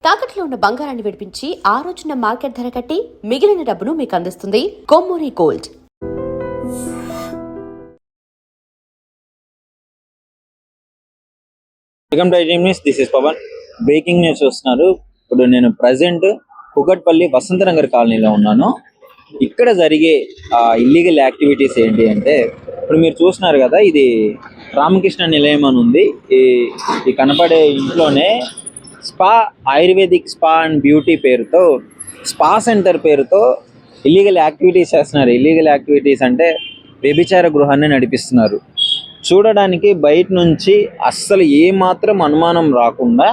తాకట్లో ఉన్న బంగారాన్ని విడిపించి ఆ రోజున మార్కెట్ ధర కట్టి మిగిలిన డబ్బును మీకు అందిస్తుంది Kommuri gold. Welcome to IT news. This is Pavan. Breaking news చూస్తున్నారు. ఇప్పుడు నేను ప్రజెంట్ కుకట్పల్లి వసంతనగర్ కాలనీలో ఉన్నాను. ఇక్కడ జరిగే ఇల్లీగల్ యాక్టివిటీస్ ఏంటి అంటే, ఇప్పుడు మీరు చూస్తున్నారు కదా, ఇది రామకృష్ణ నిలయం అని ఉంది. ఈ కనపడే ఇంట్లోనే spa, ayurvedic spa and beauty పేరుతో, స్పా సెంటర్ పేరుతో ఇల్లీగల్ యాక్టివిటీస్ చేస్తున్నారు. ఇల్లీగల్ యాక్టివిటీస్ అంటే వ్యభిచార గృహాన్ని నడిపిస్తున్నారు. చూడడానికి బయట నుంచి అస్సలు ఏమాత్రం అనుమానం రాకుండా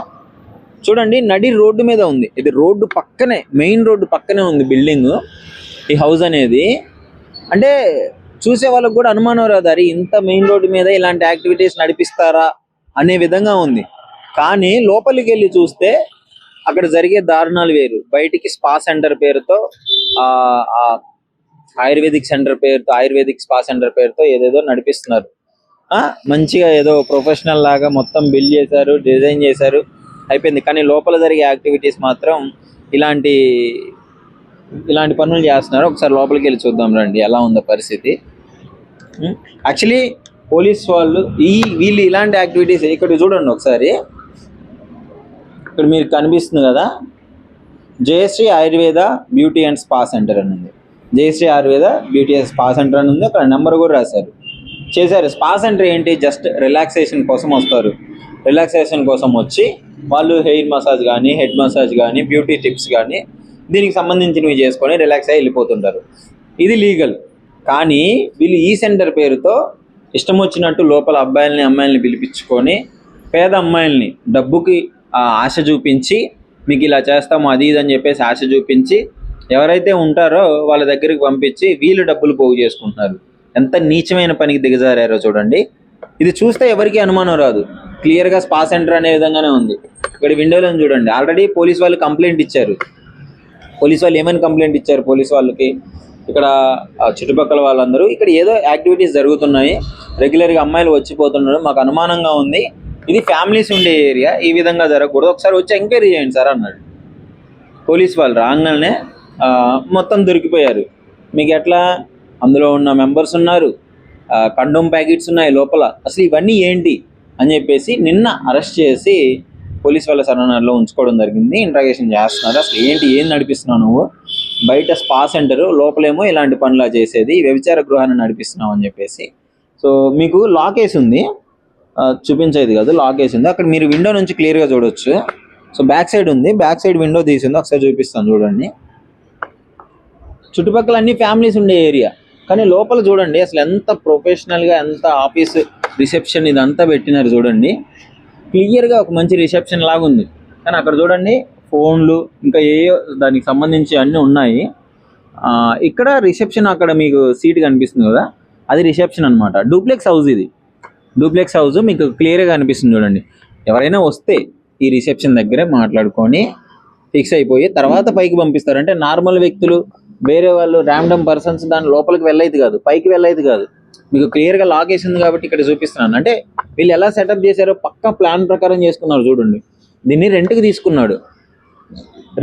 చూడండి, నడి రోడ్డు మీద ఉంది. ఇది రోడ్డు పక్కనే, మెయిన్ రోడ్డు పక్కనే ఉంది బిల్డింగ్, ఈ హౌస్ అనేది. అంటే చూసే వాళ్ళకు కూడా అనుమానం రాదు, అరే ఇంత మెయిన్ రోడ్డు మీద ఇలాంటి యాక్టివిటీస్ నడిపిస్తారా అనే విధంగా ఉంది. కానీ లోపలికి వెళ్ళి చూస్తే అక్కడ జరిగే దారుణాలు వేరు. బయటికి స్పా సెంటర్ పేరుతో, ఆయుర్వేదిక్ సెంటర్ పేరుతో, ఆయుర్వేదిక్ స్పా సెంటర్ పేరుతో ఏదేదో నడిపిస్తున్నారు. మంచిగా ఏదో ప్రొఫెషనల్ లాగా మొత్తం బిల్డ్ చేశారు, డిజైన్ చేశారు, అయిపోయింది. కానీ లోపల జరిగే యాక్టివిటీస్ మాత్రం ఇలాంటి పనులు చేస్తున్నారు. ఒకసారి లోపలికి వెళ్ళి చూద్దాం రండి, ఎలా ఉందో పరిస్థితి. యాక్చువల్లీ పోలీస్ వాళ్ళు వీళ్ళు ఇలాంటి యాక్టివిటీస్ ఇక్కడ చూడండి ఒకసారి. ఇక్కడ మీరు కనిపిస్తుంది కదా, Jayashree Ayurveda beauty and spa centre అని ఉంది. Jayashree Ayurveda beauty and spa centre అని ఉంది. అక్కడ నెంబర్ కూడా రాశారు, చేశారు. స్పా సెంటర్ ఏంటి, జస్ట్ రిలాక్సేషన్ కోసం వస్తారు. రిలాక్సేషన్ కోసం వచ్చి వాళ్ళు హెయిర్ మసాజ్ కానీ, హెడ్ మసాజ్ కానీ, బ్యూటీ టిప్స్ కానీ దీనికి సంబంధించినవి చేసుకొని రిలాక్స్ అయ్యి వెళ్ళిపోతుంటారు. ఇది లీగల్. కానీ వీళ్ళు ఈ సెంటర్ పేరుతో ఇష్టం వచ్చినట్టు లోపల అబ్బాయిల్ని అమ్మాయిల్ని పిలిపించుకొని, పేద అమ్మాయిల్ని డబ్బుకి ఆశ చూపించి, మీకు ఇలా చేస్తాము అది ఇది అని చెప్పేసి ఆశ చూపించి ఎవరైతే ఉంటారో వాళ్ళ దగ్గరికి పంపించి వీళ్ళు డబ్బులు పోగు చేసుకుంటున్నారు. ఎంత నీచమైన పనికి దిగజారారో చూడండి. ఇది చూస్తే ఎవరికి అనుమానం రాదు, క్లియర్గా స్పా సెంటర్ అనే విధంగానే ఉంది. ఇక్కడ విండోలో చూడండి, ఆల్రెడీ పోలీస్ వాళ్ళు కంప్లైంట్ ఇచ్చారు. పోలీస్ వాళ్ళు ఏమైనా కంప్లైంట్ ఇచ్చారు పోలీస్ వాళ్ళకి, ఇక్కడ చుట్టుపక్కల వాళ్ళందరూ ఇక్కడ ఏదో యాక్టివిటీస్ జరుగుతున్నాయి, రెగ్యులర్గా అమ్మాయిలు వచ్చిపోతున్నారు, మాకు అనుమానంగా ఉంది, ఇది ఫ్యామిలీస్ ఉండే ఏరియా, ఈ విధంగా జరగకూడదు, ఒకసారి వచ్చి ఎంక్వైరీ చేయండి సార్ అన్నాడు. పోలీస్ వాళ్ళు రాగానే మొత్తం దొరికిపోయారు. మీకు ఎట్లా, అందులో ఉన్న మెంబర్స్ ఉన్నారు, కండోమ్ ప్యాకెట్స్ ఉన్నాయి లోపల, అసలు ఇవన్నీ ఏంటి అని చెప్పేసి నిన్న అరెస్ట్ చేసి పోలీస్ వాళ్ళ సరణలో ఉంచుకోవడం జరిగింది. ఇంట్రాగేషన్ చేస్తున్నారు. అసలు ఏం నడిపిస్తున్నావు నువ్వు, బయట స్పా సెంటరు, లోపలేమో ఇలాంటి పనులా చేసేది, వ్యభిచార గృహాన్ని నడిపిస్తున్నావు అని చెప్పేసి. సో మీకు లాక్ వేసి ఉంది, చూపించేది కాదు, లాక్ వేసి ఉంది. అక్కడ మీరు విండో నుంచి క్లియర్గా చూడొచ్చు. సో బ్యాక్ సైడ్ ఉంది, బ్యాక్ సైడ్ విండో తీసింది, ఒకసారి చూపిస్తాను చూడండి. చుట్టుపక్కల అన్ని ఫ్యామిలీస్ ఉండే ఏరియా, కానీ లోపల చూడండి అసలు ఎంత ప్రొఫెషనల్గా, ఎంత ఆఫీస్ రిసెప్షన్ ఇదంతా పెట్టినారు చూడండి. క్లియర్గా ఒక మంచి రిసెప్షన్ లాగా ఉంది. కానీ అక్కడ చూడండి ఫోన్లు ఇంకా దానికి సంబంధించి అన్నీ ఉన్నాయి. ఇక్కడ రిసెప్షన్, అక్కడ మీకు సీట్ కనిపిస్తుంది కదా, అది రిసెప్షన్ అనమాట. డూప్లెక్స్ హౌస్ ఇది, డూప్లెక్స్ హౌస్ మీకు క్లియర్గా కనిపిస్తుంది చూడండి. ఎవరైనా వస్తే ఈ రిసెప్షన్ దగ్గరే మాట్లాడుకొని ఫిక్స్ అయిపోయి తర్వాత పైకి పంపిస్తారు. అంటే నార్మల్ వ్యక్తులు, వేరే వాళ్ళు, ర్యాండమ్ పర్సన్స్ దాని లోపలికి వెళ్ళైతే కాదు, పైకి వెళ్ళైతే కాదు. మీకు క్లియర్గా లాక్ వేసింది కాబట్టి ఇక్కడ చూపిస్తున్నాను. అంటే వీళ్ళు ఎలా సెటప్ చేశారో పక్కా ప్లాన్ ప్రకారం చేసుకున్నారు చూడండి. దీన్ని రెంట్కి తీసుకున్నాడు.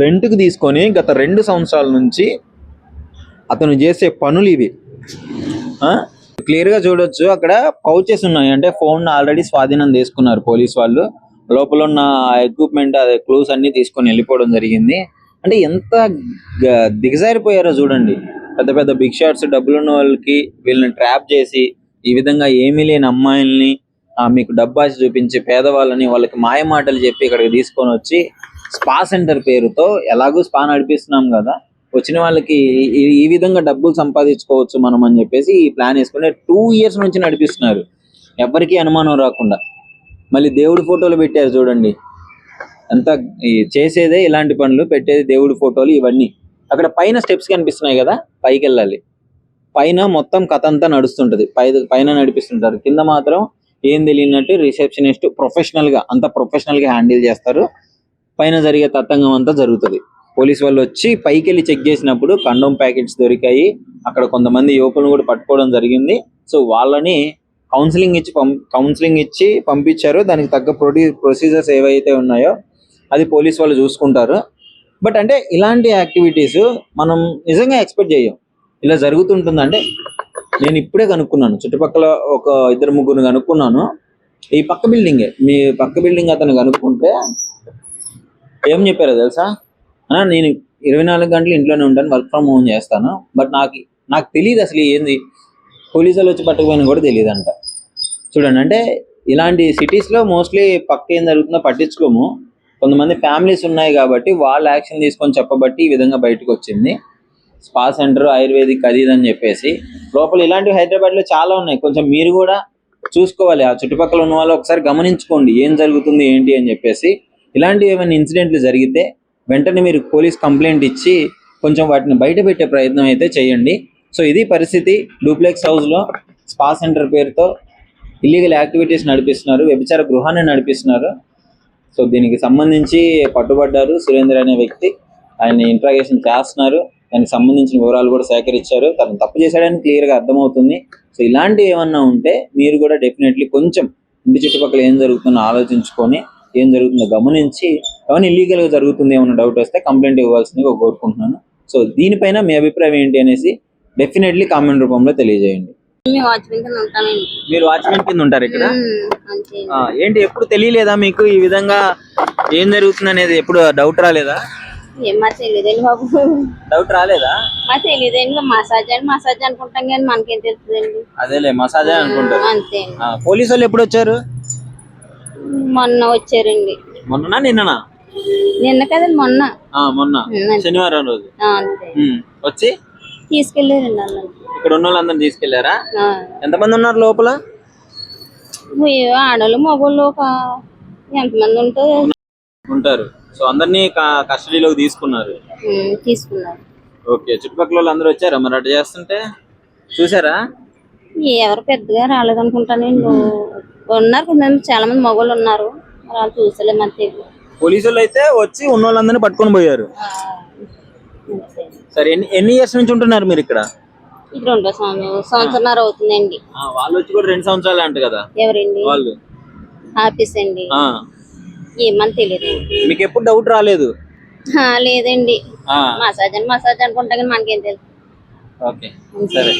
రెంట్కి తీసుకొని గత 2 సంవత్సరాల నుంచి అతను చేసే పనులు ఇవి. క్లియర్గా చూడొచ్చు, అక్కడ పౌచెస్ ఉన్నాయి. అంటే ఫోన్ ఆల్రెడీ స్వాధీనం తీసుకున్నారు పోలీస్ వాళ్ళు. లోపల ఉన్న ఎక్విప్మెంట్, అదే క్లూస్ అన్నీ తీసుకొని వెళ్ళిపోవడం జరిగింది. అంటే ఎంత దిగజారిపోయారో చూడండి. పెద్ద పెద్ద బిగ్ షాట్స్, డబ్బులు ఉన్న వాళ్ళకి వీళ్ళని ట్రాప్ చేసి ఈ విధంగా ఏమీ లేని అమ్మాయిల్ని మీకు డబ్బాసి చూపించి, పేదవాళ్ళని వాళ్ళకి మాయ మాటలు చెప్పి ఇక్కడికి తీసుకొని వచ్చి స్పా సెంటర్ పేరుతో, ఎలాగో స్పా నడిపిస్తున్నాం కదా, వచ్చిన వాళ్ళకి ఈ విధంగా డబ్బులు సంపాదించుకోవచ్చు మనం అని చెప్పేసి ఈ ప్లాన్ వేసుకుని 2 years నుంచి నడిపిస్తున్నారు, ఎవరికి అనుమానం రాకుండా. మళ్ళీ దేవుడి ఫోటోలు పెట్టారు చూడండి. అంతా చేసేదే ఇలాంటి పనులు, పెట్టేది దేవుడి ఫోటోలు ఇవన్నీ. అక్కడ పైన స్టెప్స్ కనిపిస్తున్నాయి కదా, పైకి వెళ్ళాలి. పైన మొత్తం కథ అంతా నడుస్తుంటది, పైన నడిపిస్తుంటారు. కింద మాత్రం ఏం తెలియనట్టు రిసెప్షనిస్ట్ అంత ప్రొఫెషనల్గా హ్యాండిల్ చేస్తారు. పైన జరిగే తతంగం అంతా జరుగుతుంది. పోలీస్ వాళ్ళు వచ్చి పైకి వెళ్ళి చెక్ చేసినప్పుడు కండోమ్ ప్యాకెట్స్ దొరికాయి. అక్కడ కొంతమంది యువకులను కూడా పట్టుకోవడం జరిగింది. సో వాళ్ళని కౌన్సిలింగ్ ఇచ్చి పంపించారు. దానికి తగ్గ ప్రొసీజర్స్ ఏవైతే ఉన్నాయో అది పోలీస్ వాళ్ళు చూసుకుంటారు. బట్ అంటే ఇలాంటి యాక్టివిటీస్ మనం నిజంగా ఎక్స్పెక్ట్ చేయం. ఇలా జరుగుతుంటుందంటే నేను ఇప్పుడే కనుక్కున్నాను, చుట్టుపక్కల ఒక 2-3 కనుక్కున్నాను. ఈ పక్క బిల్డింగే, మీ పక్క బిల్డింగ్ అతను కనుక్కుంటే ఏం చెప్పారో తెలుసా, నేను 24 గంటలు ఇంట్లోనే ఉంటాను, వర్క్ ఫ్రమ్ హోమ్ చేస్తాను, బట్ నాకు తెలియదు అసలు ఏంది పోలీసులు వచ్చి పట్టుకుపోయినా కూడా తెలియదు అంట. చూడండి, అంటే ఇలాంటి సిటీస్లో మోస్ట్లీ పక్క ఏం జరుగుతుందో పట్టించుకోము. కొంతమంది ఫ్యామిలీస్ ఉన్నాయి కాబట్టి వాళ్ళు యాక్షన్ తీసుకొని చెప్పబట్టి ఈ విధంగా బయటకు వచ్చింది. స్పా సెంటర్, ఆయుర్వేదిక్, అది ఇది అని చెప్పేసి లోపల ఇలాంటివి హైదరాబాద్లో చాలా ఉన్నాయి. కొంచెం మీరు కూడా చూసుకోవాలి, ఆ చుట్టుపక్కల ఉన్న వాళ్ళు ఒకసారి గమనించుకోండి ఏం జరుగుతుంది ఏంటి అని చెప్పేసి. ఇలాంటి ఏమైనా ఇన్సిడెంట్లు జరిగితే వెంటనే మీరు పోలీస్ కంప్లైంట్ ఇచ్చి కొంచెం వాటిని బయట పెట్టే ప్రయత్నం అయితే చేయండి. సో ఇది పరిస్థితి. డూప్లెక్స్ హౌస్లో స్పా సెంటర్ పేరుతో ఇల్లీగల్ యాక్టివిటీస్ నడిపిస్తున్నారు, వ్యభిచార గృహాన్ని నడిపిస్తున్నారు. సో దీనికి సంబంధించి పట్టుబడ్డారు సురేందర్ అనే వ్యక్తి. ఆయన్ని ఇంట్రాగేషన్ చేస్తున్నారు, దానికి సంబంధించిన వివరాలు కూడా సేకరించారు. తను తప్పు చేశాడని క్లియర్గా అర్థమవుతుంది. సో ఇలాంటివి ఏమన్నా ఉంటే మీరు కూడా డెఫినెట్లీ కొంచెం ఇంటి చుట్టుపక్కల ఏం జరుగుతుందో ఆలోచించుకొని, ఏం జరుగుతుందో గమనించి, ఏమైనా ఇల్లీగల్గా జరుగుతుంది ఏమైనా డౌట్ వస్తే కంప్లైంట్ ఇవ్వాల్సిందిగా కోరుకుంటున్నాను. సో దీనిపైన మీ అభిప్రాయం ఏంటి అనేసి డెఫినెట్లీ కామెంట్ రూపంలో తెలియజేయండి. మీరు వాచ్మెన్ కింద ఉంటారు ఇక్కడ? ఏంటి, ఎప్పుడు తెలియలేదా మీకు ఈ విధంగా ఏం జరుగుతుంది అనేది? ఎప్పుడు డౌట్ రాలేదా? తెలియదండి బాబు, డౌట్ రాలేదా? తెలియదండి. మసాజ్ అనుకుంటాం కానీ మనకేం తెలుస్తుందండి. అదేలే, మసాజే అనుకుంటారు. అంతే. పోలీసు వాళ్ళు ఎప్పుడు వచ్చారు? మొన్న వచ్చారండి. మొన్ననా నిన్ననా? నిన్న కదండి, మొన్న. మొన్న శనివారం రోజు అంతే. వచ్చి తీసుకెళ్ళారండి అన్న. ఇక్కడ ఉన్న వాళ్ళందరూ తీసుకెళ్లారా? ఎంతమంది ఉన్నారు లోపల? ఆడవాళ్ళు మగవాళ్ళు ఎంతమంది ఉంటారు. సో అందరినీ కస్టడీలోకి తీసుకున్నారు. ఓకే, చుట్టుపక్కల వాళ్ళు అందరూ వచ్చారా మరి అటు చేస్తుంటే? చూసారా? ఎవరు పెద్దగా రాలేదనుకుంటానండి. ఉన్నారు కొంతమంది, చాలా మంది మగవాళ్ళు ఉన్నారు, వాళ్ళు చూసలే మరి. పోలీసు వాళ్ళు అయితే వచ్చి ఉన్న వాళ్ళందరినీ పట్టుకొని పోయారు. సరే, ఎన్ని ఇయర్స్ నుంచి ఉంటున్నారు మీరు ఇక్కడ? ఇది 2వ సంవత్సరం అవుతుందండి. వాళ్ళు వచ్చి కూడా 2 సంవత్సరాలు అంట కదా? ఎవరండి? వాళ్ళు ఆఫీస్ అండి. ఏమని తెలియదు. మీకు ఎప్పుడు డౌట్ రాలేదు? లేదండి. మసాజ్ అనుకుంటా కానీ మనకేం తెలుసు. ఓకే, సరే.